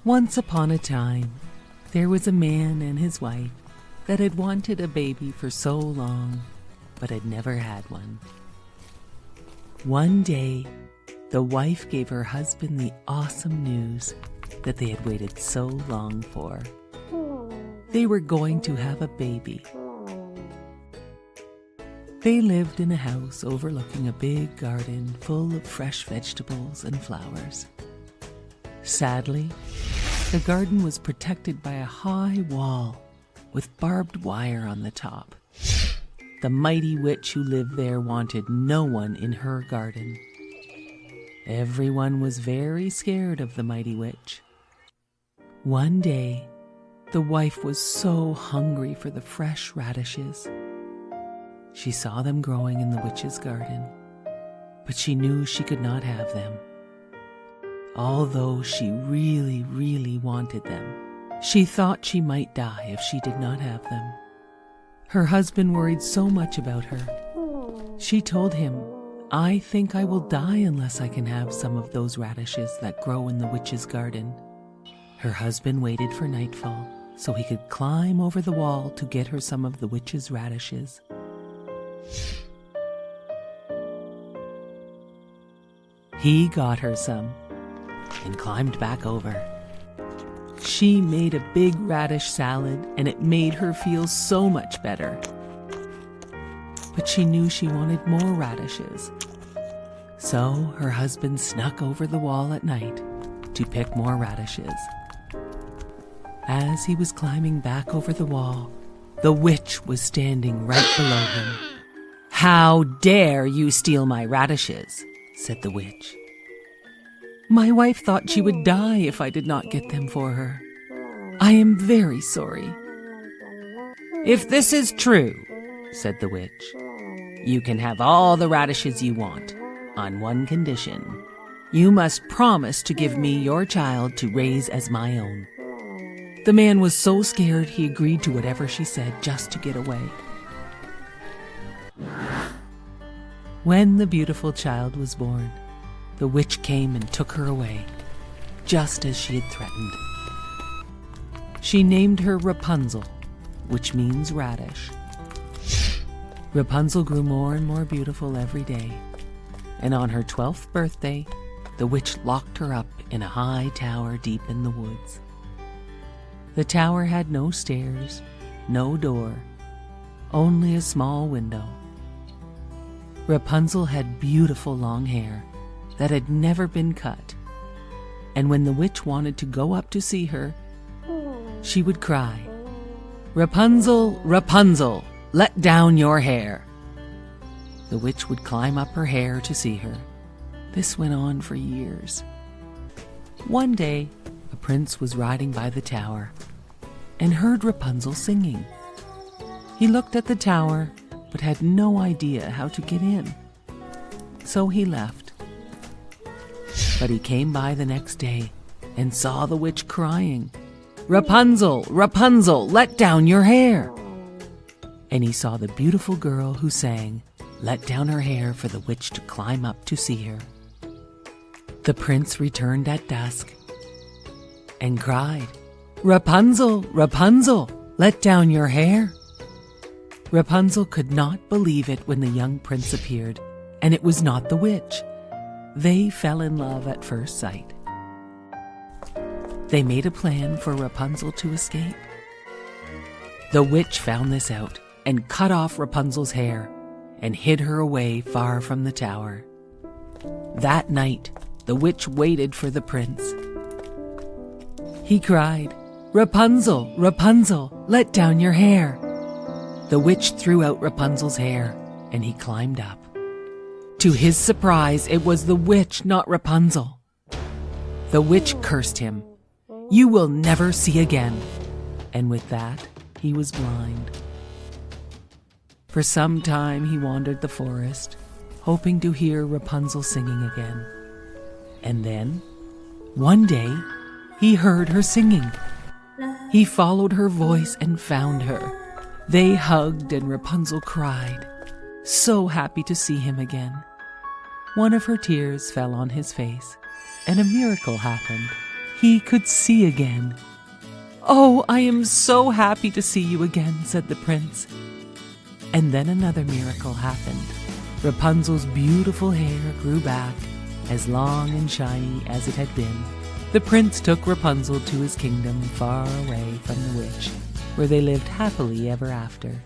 Once upon a time, there was a man and his wife that had wanted a baby for so long, but had never had one. One day, the wife gave her husband the awesome news that they had waited so long for. They were going to have a baby. They lived in a house overlooking a big garden full of fresh vegetables and flowers. Sadly, the garden was protected by a high wall with barbed wire on the top. The mighty witch who lived there wanted no one in her garden. Everyone was very scared of the mighty witch. One day, the wife was so hungry for the fresh radishes. She saw them growing in the witch's garden, but she knew she could not have them. Although she really, really wanted them, she thought she might die if she did not have them. Her husband worried so much about her. She told him, "I think I will die unless I can have some of those radishes that grow in the witch's garden." Her husband waited for nightfall so he could climb over the wall to get her some of the witch's radishes. He got her some and climbed back over. She made a big radish salad, and it made her feel so much better. But she knew she wanted more radishes. So her husband snuck over the wall at night to pick more radishes. As he was climbing back over the wall, the witch was standing right below him. "How dare you steal my radishes?" said the witch. "My wife thought she would die if I did not get them for her. I am very sorry." "If this is true," said the witch, "you can have all the radishes you want, on one condition. You must promise to give me your child to raise as my own." The man was so scared he agreed to whatever she said just to get away. When the beautiful child was born, the witch came and took her away, just as she had threatened. She named her Rapunzel, which means radish. Rapunzel grew more and more beautiful every day, and on her 12th birthday, the witch locked her up in a high tower deep in the woods. The tower had no stairs, no door, only a small window. Rapunzel had beautiful long hair that had never been cut, and when the witch wanted to go up to see her, she would cry, "Rapunzel, Rapunzel, let down your hair." The witch would climb up her hair to see her. This went on for years. One day, a prince was riding by the tower and heard Rapunzel singing. He looked at the tower but had no idea how to get in, so he left. But he came by the next day and saw the witch crying, "Rapunzel, Rapunzel, let down your hair." And he saw the beautiful girl who sang, let down her hair for the witch to climb up to see her. The prince returned at dusk and cried, "Rapunzel, Rapunzel, let down your hair." Rapunzel could not believe it when the young prince appeared, and it was not the witch. They fell in love at first sight. They made a plan for Rapunzel to escape. The witch found this out and cut off Rapunzel's hair and hid her away far from the tower. That night, the witch waited for the prince. He cried, "Rapunzel, Rapunzel, let down your hair." The witch threw out Rapunzel's hair, and he climbed up. To his surprise, it was the witch, not Rapunzel. The witch cursed him. "You will never see again." And with that, he was blind. For some time, he wandered the forest, hoping to hear Rapunzel singing again. And then, one day, he heard her singing. He followed her voice and found her. They hugged and Rapunzel cried, so happy to see him again. One of her tears fell on his face, and a miracle happened. he could see again. "Oh, I am so happy to see you again," said the prince. And then another miracle happened. Rapunzel's beautiful hair grew back, as long and shiny as it had been. The prince took Rapunzel to his kingdom far away from the witch, where they lived happily ever after.